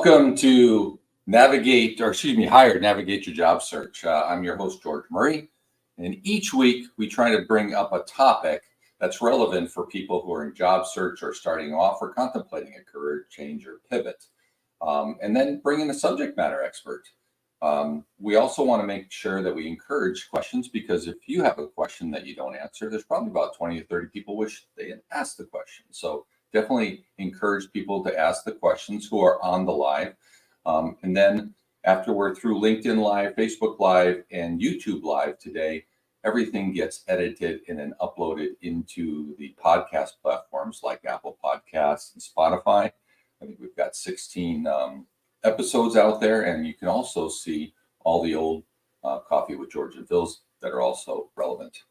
Welcome to Hire Navigate Your Job Search. I'm your host, George Murray. And each week we try to bring up a topic that's relevant for people who are in job search or starting off or contemplating a career change or pivot. And then bring in a subject matter expert. We also want to make sure that we encourage questions, because if you have a question that you don't answer, there's probably about 20 to 30 people wish they had asked the question. So definitely encourage people to ask the questions who are on the live. And then after we're through LinkedIn Live, Facebook Live, and YouTube Live today, everything gets edited and then uploaded into the podcast platforms like Apple Podcasts and Spotify. I think we've got 16 episodes out there, and you can also see all the old Coffee with George and Phil's that are also relevant.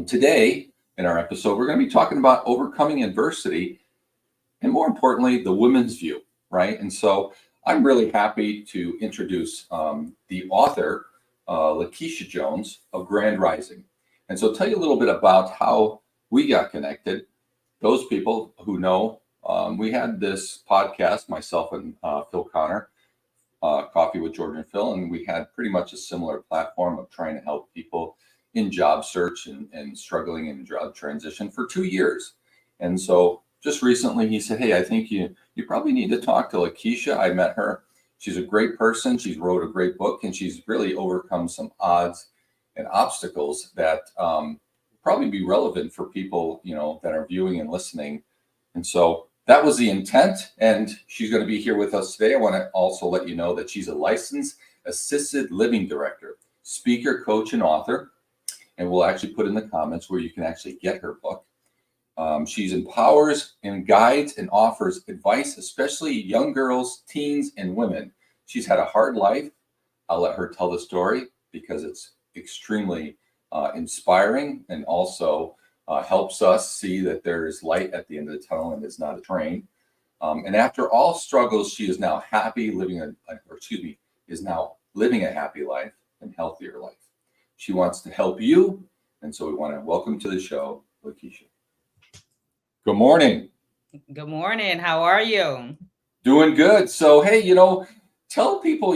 Today, in our episode, we're going to be talking about overcoming adversity, and more importantly, the women's view, right? And so I'm really happy to introduce the author, Lakeisha Jones of Grand Rising. And so tell you a little bit about how we got connected. Those people who know, we had this podcast, myself and Phil Connor, Coffee with George and Phil, and we had pretty much a similar platform of trying to help people in job search and struggling in job transition for 2 years. And so just recently he said, hey, I think you probably need to talk to Lakeisha. I met her. She's a great person. She's wrote a great book, and she's really overcome some odds and obstacles that probably be relevant for people, that are viewing and listening. And so that was the intent, and she's going to be here with us today. I want to also let you know that she's a licensed assisted living director, speaker, coach, and author. And we'll actually put in the comments where you can actually get her book. She empowers and guides and offers advice, especially young girls, teens, and women. She's had a hard life. I'll let her tell the story because it's extremely inspiring, and also helps us see that there is light at the end of the tunnel and it's not a train. And after all struggles, she is now is now living a happy life and healthier life. She wants to help you, and so we want to welcome to the show, Lakeisha. Good morning. Good morning. How are you? Doing good. So, hey, tell people,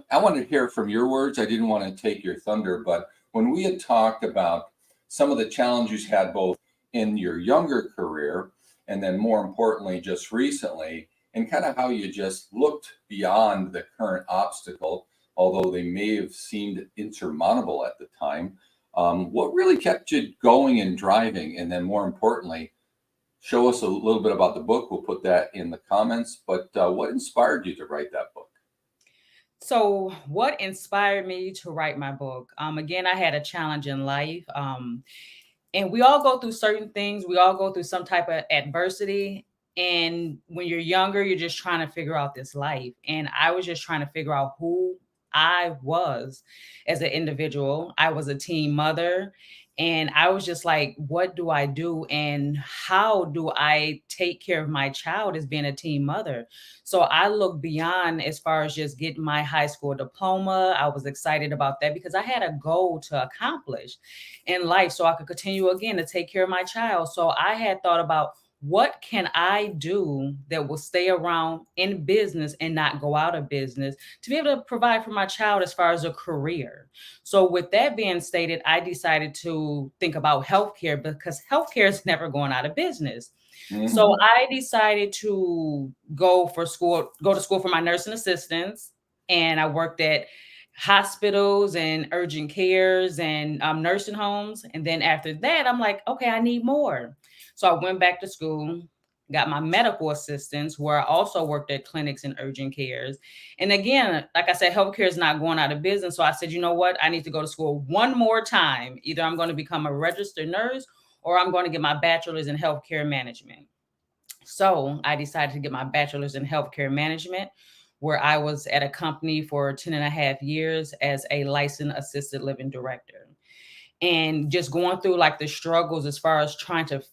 I want to hear from your words. I didn't want to take your thunder, but when we had talked about some of the challenges you had both in your younger career and then more importantly, just recently, and kind of how you just looked beyond the current obstacle, although they may have seemed insurmountable at the time. What really kept you going and driving? And then more importantly, show us a little bit about the book. We'll put that in the comments. But what inspired you to write that book? So what inspired me to write my book? Again, I had a challenge in life. And we all go through certain things. We all go through some type of adversity. And when you're younger, you're just trying to figure out this life. And I was just trying to figure out who I was as an individual. I was a teen mother. And I was just like, what do I do? And how do I take care of my child as being a teen mother? So I look beyond as far as just getting my high school diploma. I was excited about that because I had a goal to accomplish in life so I could continue again to take care of my child. So I had thought about what can I do that will stay around in business and not go out of business to be able to provide for my child as far as a career. So with that being stated, I decided to think about healthcare because healthcare is never going out of business. Mhm. So I decided to go to school for my nursing assistants, and I worked at hospitals and urgent cares and nursing homes. And then after that, I'm like, okay, I need more. So I went back to school, got my medical assistance, where I also worked at clinics and urgent cares. And again, like I said, healthcare is not going out of business. So I said, you know what? I need to go to school one more time. Either I'm going to become a registered nurse or I'm going to get my bachelor's in healthcare management. So I decided to get my bachelor's in healthcare management, where I was at a company for 10 and a half years as a licensed assisted living director. And just going through like the struggles as far as trying to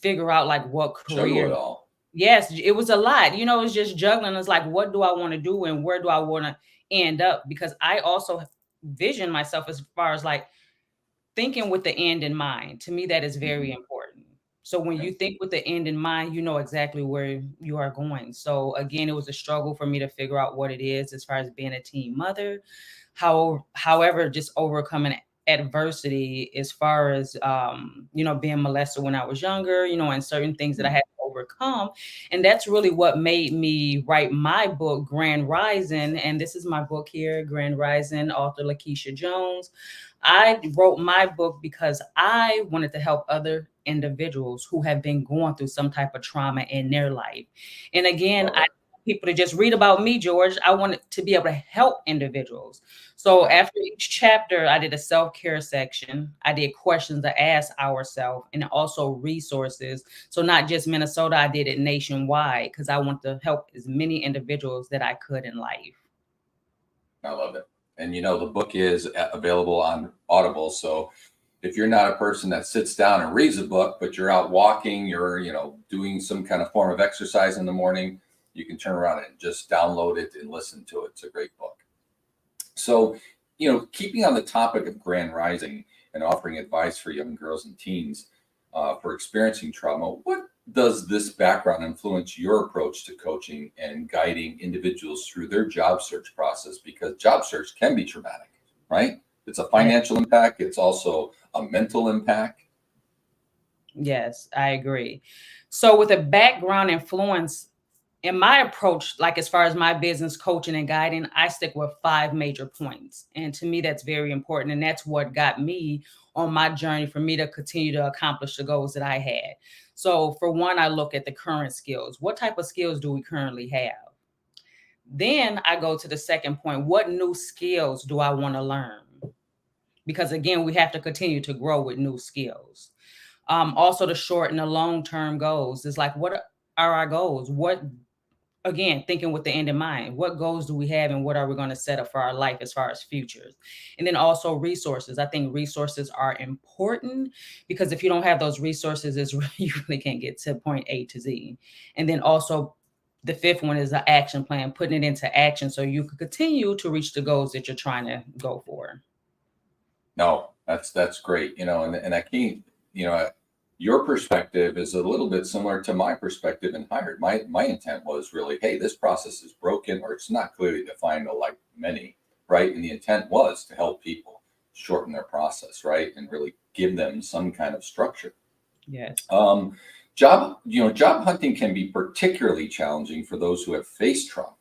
figure out like what Juggle career. it all. Yes, it was a lot. It's just juggling. It's like, what do I want to do and where do I want to end up? Because I also vision myself as far as like thinking with the end in mind. To me, that is very Mhm. important. So when Okay. you think with the end in mind, you know exactly where you are going. So again, it was a struggle for me to figure out what it is as far as being a teen mother. However, just overcoming adversity as far as being molested when I was younger, and certain things that I Mm. had to overcome. And that's really what made me write my book, Grand Rising. And this is my book here, Grand Rising, author Lakeisha Jones. I wrote my book because I wanted to help other individuals who have been going through some type of trauma in their life. And again, Love I it. want people to just read about me, George. I wanted to be able to help individuals. So Yeah. after each chapter, I did a self-care section. I did questions to ask ourselves and also resources. So not just Minnesota, I did it nationwide because I want to help as many individuals that I could in life. I love it. And the book is available on Audible. So if you're not a person that sits down and reads a book, but you're out walking, you're, doing some kind of form of exercise in the morning, you can turn around and just download it and listen to it. It's a great book. So, keeping on the topic of Grand Rising and offering advice for young girls and teens for experiencing trauma, what does this background influence your approach to coaching and guiding individuals through their job search process? Because job search can be traumatic, right? It's a Yeah. financial impact, it's also a mental impact. Yes, I agree. So with a background influence in my approach, like as far as my business coaching and guiding, I stick with five major points. And to me, that's very important. And that's what got me on my journey for me to continue to accomplish the goals that I had. So for one, I look at the current skills. What type of skills do we currently have? Then I go to the second point. What new skills do I want to learn? Because again, we have to continue to grow with new skills. Also, the short and the long term goals is like, what are our goals? What, again, thinking with the end in mind, what goals do we have and what are we going to set up for our life as far as futures? And then also resources. I think resources are important because if you don't have those resources, you really can't get to point A to Z. And then also, the fifth one is an action plan, putting it into action so you can continue to reach the goals that you're trying to go for. No, that's great. And I can't, your perspective is a little bit similar to my perspective in hired. My intent was really, hey, this process is broken or it's not clearly defined like many, right? And the intent was to help people shorten their process, right? And really give them some kind of structure. Yes. Um, job hunting can be particularly challenging for those who have faced trauma.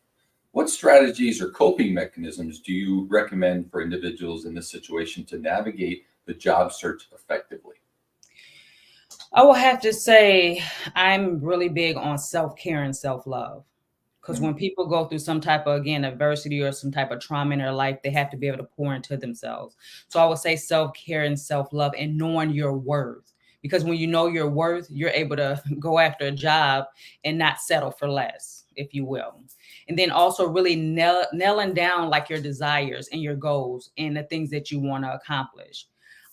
What strategies or coping mechanisms do you recommend for individuals in this situation to navigate the job search effectively? I will have to say I'm really big on self-care and self-love. Because Mm. when people go through some type of, again, adversity or some type of trauma in their life, they have to be able to pour into themselves. So I would say self-care and self-love and knowing your worth. Because when you know your worth, you're able to go after a job and not settle for less, if you will. And then also really nailing down like your desires and your goals and the things that you want to accomplish.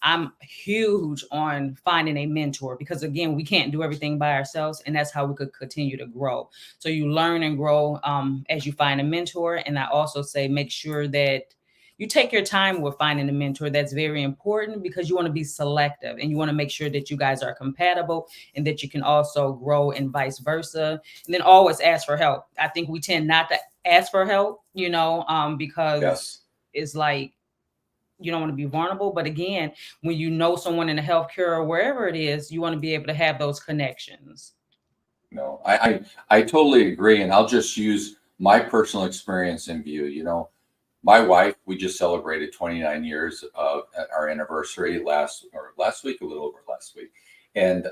I'm huge on finding a mentor because again, we can't do everything by ourselves, and that's how we could continue to grow. So you learn and grow as you find a mentor. And I also say make sure that you take your time with finding a mentor. That's very important because you want to be selective and you want to make sure that you guys are compatible and that you can also grow and vice versa. And then always ask for help. I think we tend not to ask for help, because Yes. it's like you don't want to be vulnerable. But again, when you know someone in the healthcare or wherever it is, you want to be able to have those connections. No, I totally agree. And I'll just use my personal experience in view. My wife, we just celebrated 29 years of our anniversary last week, a little over last week. And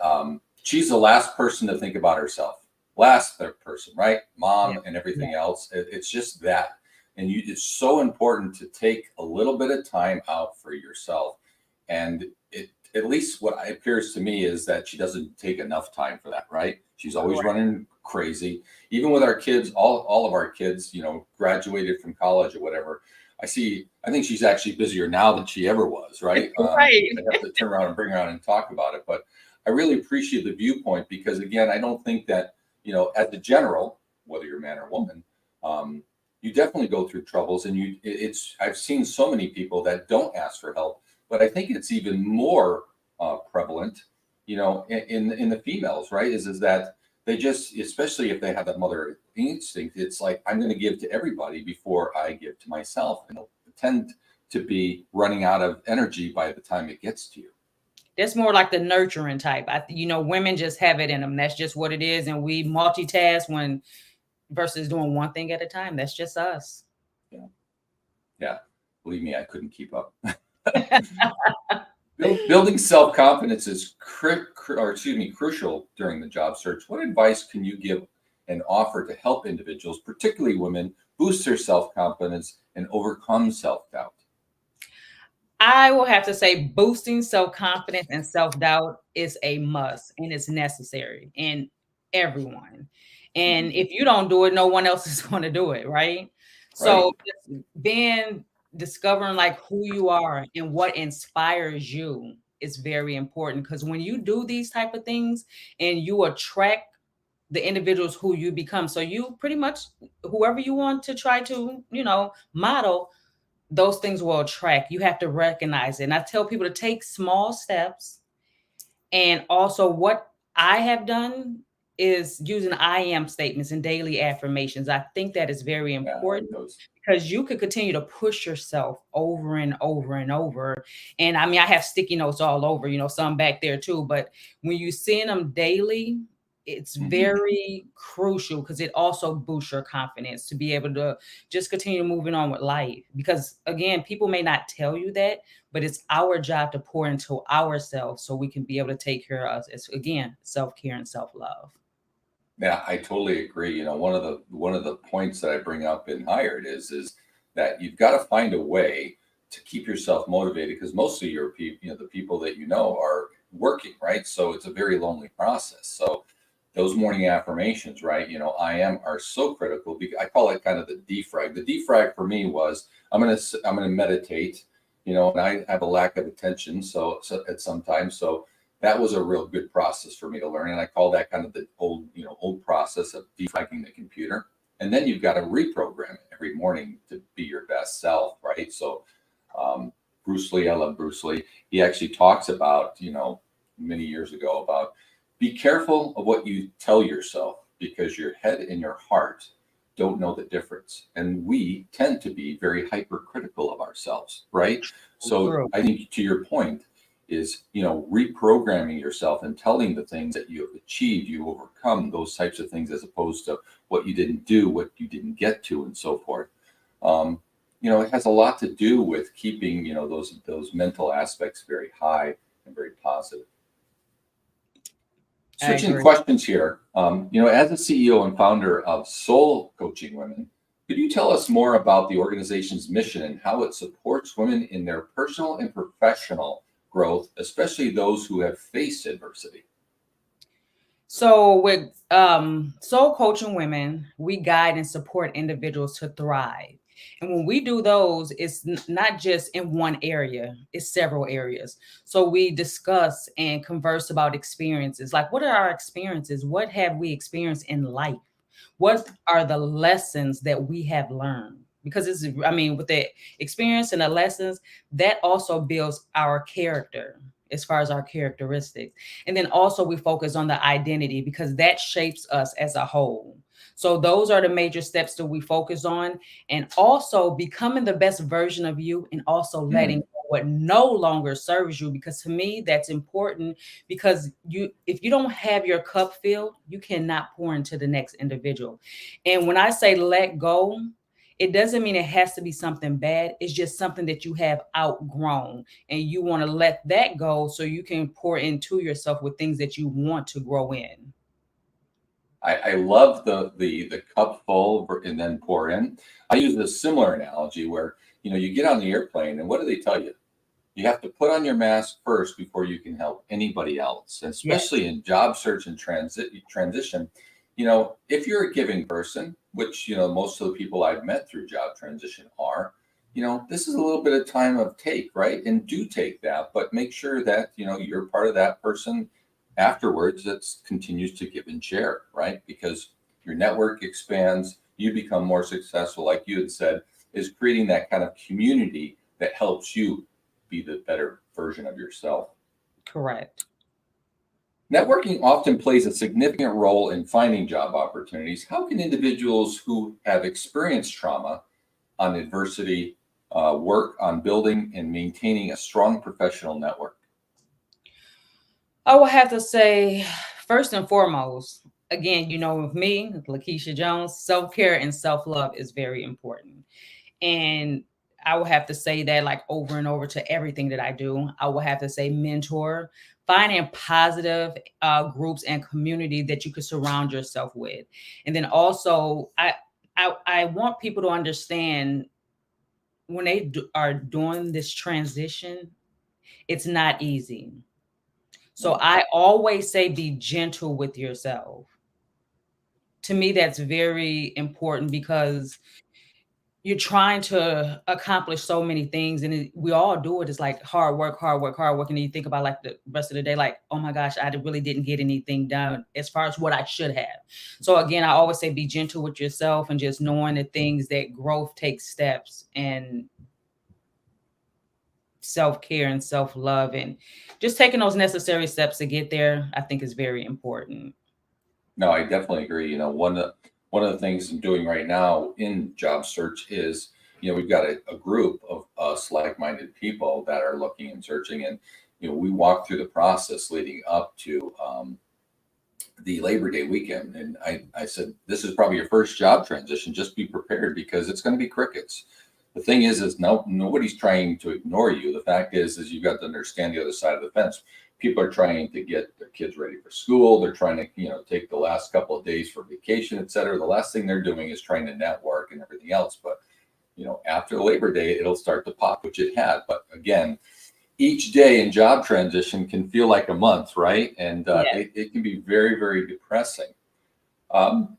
she's the last person to think about herself. Last person, right? Yeah. Mom and everything else. It's just that. And it's so important to take a little bit of time out for yourself. And at least what appears to me is that she doesn't take enough time for that, right? She's always Correct. running crazy. Even with our kids, all of our kids, graduated from college or whatever. I think she's actually busier now than she ever was, right? Right. I'd have to turn around and bring her on and talk about it. But I really appreciate the viewpoint because again, I don't think that, as the general, whether you're a man or woman, you definitely go through troubles and I've seen so many people that don't ask for help, but I think it's even more prevalent, in the females, right, is that they just, especially if they have that mother instinct, it's like, I'm going to give to everybody before I give to myself, and they'll tend to be running out of energy by the time it gets to you. That's more like the nurturing type. Women just have it in them. That's just what it is. And we multitask when versus doing one thing at a time. That's just us. Yeah. Yeah. Believe me, I couldn't keep up. Building self-confidence is crucial during the job search. What advice can you give and offer to help individuals, particularly women, boost their self-confidence and overcome self-doubt? I will have to say boosting self-confidence and self-doubt is a must, and it's necessary in everyone. And if you don't do it, no one else is going to do it, right? So Right. just discovering like who you are and what inspires you is very important, because when you do these type of things and you attract the individuals who you become, so you pretty much whoever you want to try to model, those things will attract. You have to recognize it. And I tell people to take small steps. And also, what I have done is using I am statements and daily affirmations. I think that is very Yeah, I like important, those. because you could continue to push yourself over and over and over. And I mean, I have sticky notes all over, some back there too. But when you send them daily, it's very crucial, because it also boosts your confidence to be able to just continue moving on with life. Because again, people may not tell you that, but it's our job to pour into ourselves so we can be able to take care of us. It's again self-care and self-love. Yeah, I totally agree. One of the points that I bring up in Hired is that you've got to find a way to keep yourself motivated, because most of your people, the people that are working, right? So it's a very lonely process. So those morning affirmations, right? I am are so critical. I call it kind of the defrag. The defrag for me was, I'm gonna meditate, and I have a lack of attention, so at sometimes, so that was a real good process for me to learn. And I call that kind of the old process of defragging the computer. And then you've got to reprogram it every morning to be your best self, right? So Bruce Lee, I love Bruce Lee. He actually talks about, many years ago, about be careful of what you tell yourself, because your head and your heart don't know the difference. And we tend to be very hypercritical of ourselves, right? So True. I think, to your point, is reprogramming yourself and telling the things that you have achieved, you overcome those types of things, as opposed to what you didn't do, what you didn't get to, and so forth. It has a lot to do with keeping those mental aspects very high and very positive. I Switching agree. questions here, as a CEO and founder of Soul Coaching Women, could you tell us more about the organization's mission and how it supports women in their personal and professional growth, especially those who have faced adversity? So with Soul Coaching Women, we guide and support individuals to thrive. And when we do those, it's not just in one area, it's several areas. So we discuss and converse about experiences. Like, what are our experiences? What have we experienced in life? What are the lessons that we have learned? Because with the experience and the lessons, that also builds our character as far as our characteristics. And then also we focus on the identity, because that shapes us as a whole. So those are the major steps that we focus on, and also becoming the best version of you, and also letting Mm. go what no longer serves you. Because to me, that's important, because if you don't have your cup filled, you cannot pour into the next individual. And when I say let go, it doesn't mean it has to be something bad. It's just something that you have outgrown, and you want to let that go so you can pour into yourself with things that you want to grow in. I love the cup full and then pour in. I use a similar analogy where you get on the airplane, and what do they tell you? You have to put on your mask first before you can help anybody else. And Yes, especially in job search and transition, if you're a giving person, which most of the people I've met through job transition are, this is a little bit of time of take, right? And do take that, but make sure that you're part of that person afterwards that continues to give and share, right? Because your network expands, you become more successful, like you had said, is creating that kind of community that helps you be the better version of yourself. correct. Networking often plays a significant role in finding job opportunities. How can individuals who have experienced trauma on adversity work on building and maintaining a strong professional network? I would have to say, first and foremost, again, with me, Lakeisha Jones, self care and self love is very important. And I will have to say that like over and over to everything that I do. I will have to say mentor, finding positive groups and community that you could surround yourself with. And then also, I want people to understand when they are doing this transition, it's not easy. So Mm. I always say be gentle with yourself. To me, that's very important because you're trying to accomplish so many things, and we all do it. It's like hard work, hard work, hard work, and then you think about like the rest of the day, like, oh my gosh, really didn't get anything done as far as what I should have. So again, I always say be gentle with yourself and just knowing the things that growth takes steps and self-care and self-love and just taking those necessary steps to get there, I think is very important. No, I definitely agree. One of the things I'm doing right now in job search is, we've got a group of us like-minded people that are looking and searching, and we walk through the process leading up to the Labor Day weekend. And I said, this is probably your first job transition. Just be prepared because it's going to be crickets. The thing is no, nobody's trying to ignore you. The fact is you've got to understand the other side of the fence. People are trying to get their kids ready for school. They're trying to, take the last couple of days for vacation, et cetera. The last thing they're doing is trying to network and everything else. But, after Labor Day, it'll start to pop, which it had. But again, each day in job transition can feel like a month, right? And Yeah. it can be very, very depressing. Um,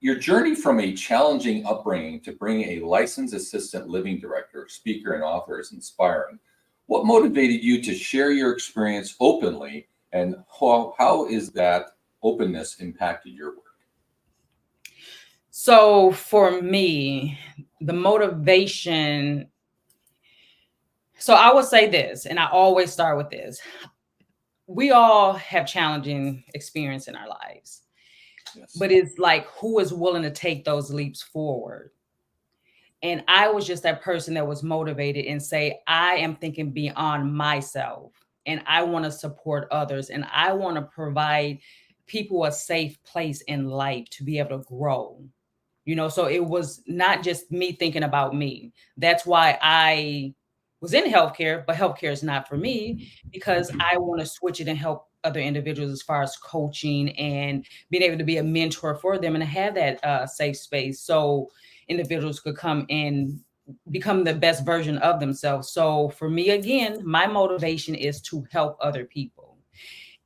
your journey from a challenging upbringing to being a licensed assistant living director, speaker, and author is inspiring. What motivated you to share your experience openly, and how is that openness impacted your work? So for me, the motivation, so I would say this, and I always start with this. We all have challenging experience in our lives, Yes. but it's like who is willing to take those leaps forward. And I was just that person that was motivated and say, I am thinking beyond myself and I want to support others and I want to provide people a safe place in life to be able to grow. So it was not just me thinking about me. That's why I was in healthcare, but healthcare is not for me because I want to switch it and help other individuals as far as coaching and being able to be a mentor for them and have that safe space so individuals could come and become the best version of themselves. So for me, again, my motivation is to help other people.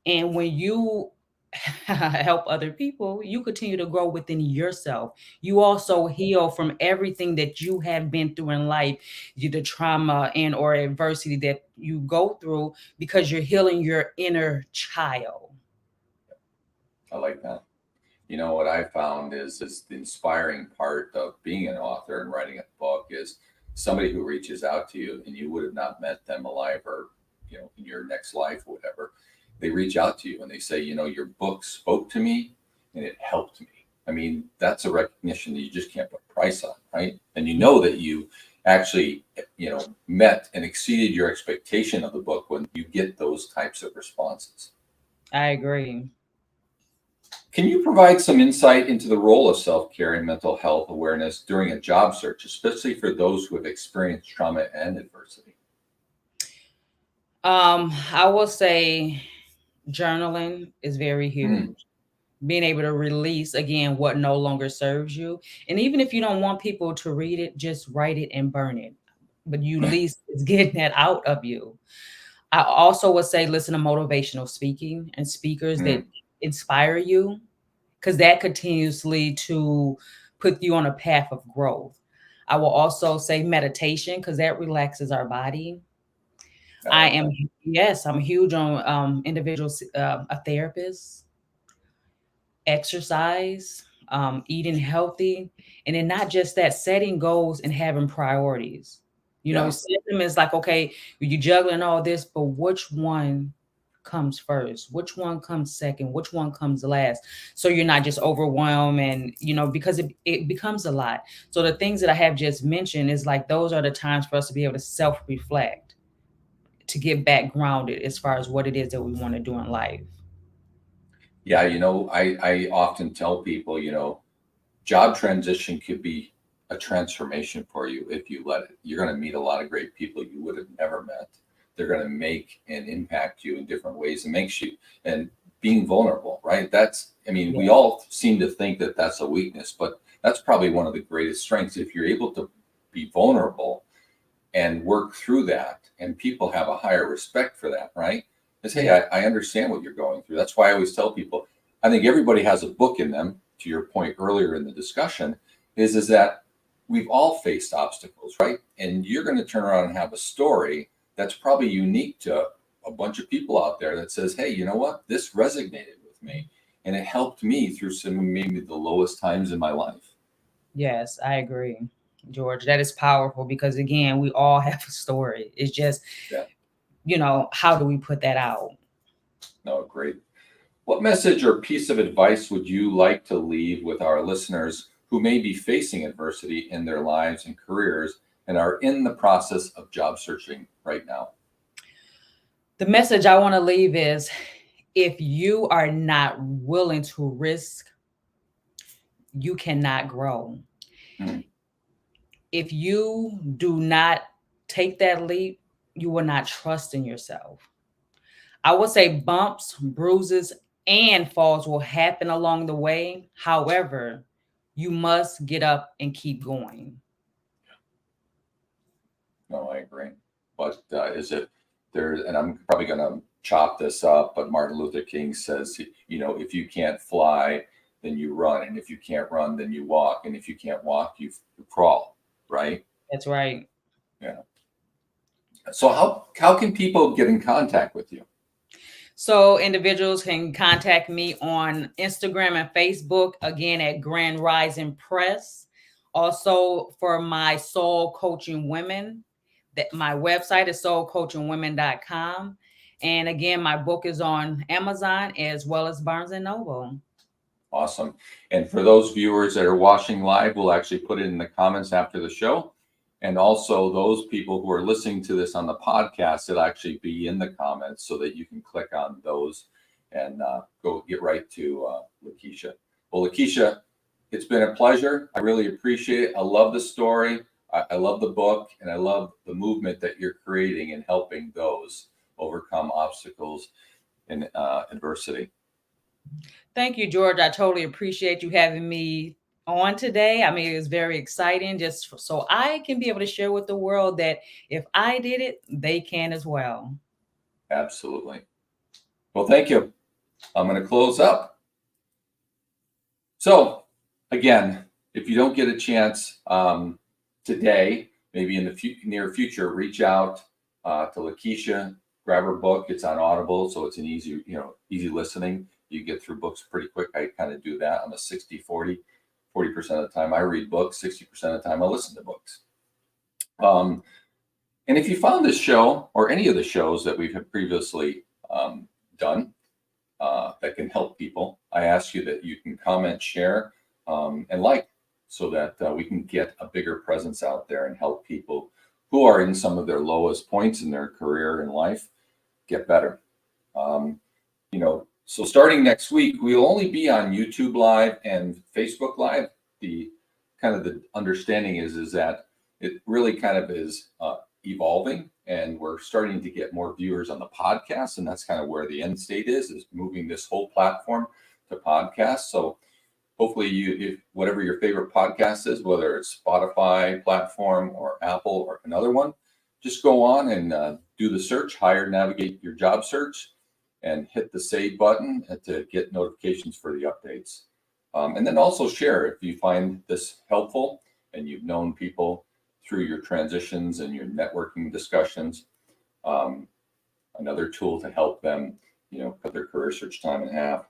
And when you help other people, you continue to grow within yourself. You also heal from everything that you have been through in life, the trauma and or adversity that you go through because you're healing your inner child. I like that. What I found is the inspiring part of being an author and writing a book is somebody who reaches out to you and you would have not met them alive or, in your next life or whatever. They reach out to you and they say, your book spoke to me and it helped me. I mean, that's a recognition that you just can't put a price on, right? And you know that you actually, met and exceeded your expectation of the book when you get those types of responses. I agree. Can you provide some insight into the role of self care and mental health awareness during a job search, especially for those who have experienced trauma and adversity? I will say journaling is very Mm, huge. Being able to release again what no longer serves you. And even if you don't want people to read it, just write it and burn it. But you at least it's getting that out of you. I also would say listen to motivational speaking and speakers that mm. inspire you because that continuously to put you on a path of growth. I will also say meditation because that relaxes our body. I I like am, that. yes, I'm huge on individuals, a therapist, exercise, eating healthy, and then not just that, setting goals and having priorities. Yeah. Setting them is like, okay, you juggling all this, but which one comes first, which one comes second, which one comes last, so you're not just overwhelmed, and because it becomes a lot. So the things that I have just mentioned is like those are the times for us to be able to self-reflect, to get back grounded as far as what it is that we want to do in life. Yeah, I often tell people, job transition could be a transformation for you if you let it. You're going to meet a lot of great people you would have never met. They're going to make and impact you in different ways and makes you, and being vulnerable, right? We Yeah. all seem to think that that's a weakness, but that's probably one of the greatest strengths. If you're able to be vulnerable and work through that, and people have a higher respect for that, right? Is, hey, I understand what you're going through. That's why I always tell people, I think everybody has a book in them. To your point earlier in the discussion, is that we've all faced obstacles, right? And you're going to turn around and have a story that's probably unique to a bunch of people out there that says, hey, you know what? This resonated with me, and it helped me through some of maybe the lowest times in my life. Yes, I agree, George. That is powerful because again, we all have a story. It's just, Yeah. How do we put that out? No, great. What message or piece of advice would you like to leave with our listeners who may be facing adversity in their lives and careers and are in the process of job searching right now? The message I want to leave is, if you are not willing to risk, you cannot grow. Hmm. If you do not take that leap, you will not trust in yourself. I would say bumps, bruises, and falls will happen along the way. However, you must get up and keep going. No, I agree. But is it there? And I'm probably going to chop this up, but Martin Luther King says, if you can't fly, then you run. And if you can't run, then you walk. And if you can't walk, you crawl, right? That's right. Yeah. So how can people get in contact with you? So individuals can contact me on Instagram and Facebook, again at Grand Rising Press. Also for my Soul Coaching Women, that my website is soulcoachingwomen.com. And again, my book is on Amazon as well as Barnes and Noble. Awesome. And for those viewers that are watching live, we'll actually put it in the comments after the show. And also those people who are listening to this on the podcast, it'll actually be in the comments so that you can click on those and go get right to Lakeisha. Well, Lakeisha, it's been a pleasure. I really appreciate it. I love the story. I love the book, and I love the movement that you're creating and helping those overcome obstacles and adversity. Thank you, George. I totally appreciate you having me on today. I mean, it was very exciting just so I can be able to share with the world that if I did it, they can as well. Absolutely. Well, thank you. I'm going to close up. So, again, if you don't get a chance today, maybe in the near future, reach out to Lakeisha, grab her book. It's on Audible, so it's an easy listening. You get through books pretty quick. I kind of do that. I'm a 60-40. 40% of the time I read books, 60% of the time I listen to books. And if you found this show or any of the shows that we've previously done that can help people, I ask you that you can comment, share, and like, so that we can get a bigger presence out there and help people who are in some of their lowest points in their career and life get better. So starting next week, we'll only be on YouTube Live and Facebook Live. The understanding is that it really kind of is evolving, and we're starting to get more viewers on the podcast, and that's kind of where the end state is moving this whole platform to podcasts. So hopefully if whatever your favorite podcast is, whether it's Spotify platform or Apple or another one, just go on and do the search, navigate your job search, and hit the save button to get notifications for the updates. And then also share if you find this helpful and you've known people through your transitions and your networking discussions. Another tool to help them, cut their career search time in half.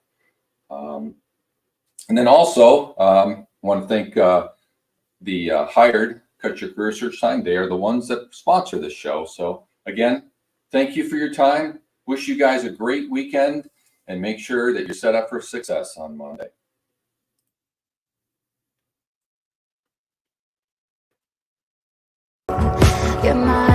And then also want to thank the Hired Cut Your Career Search Time. They are the ones that sponsor this show. So again, thank you for your time. Wish you guys a great weekend, and make sure that you're set up for success on Monday. You're my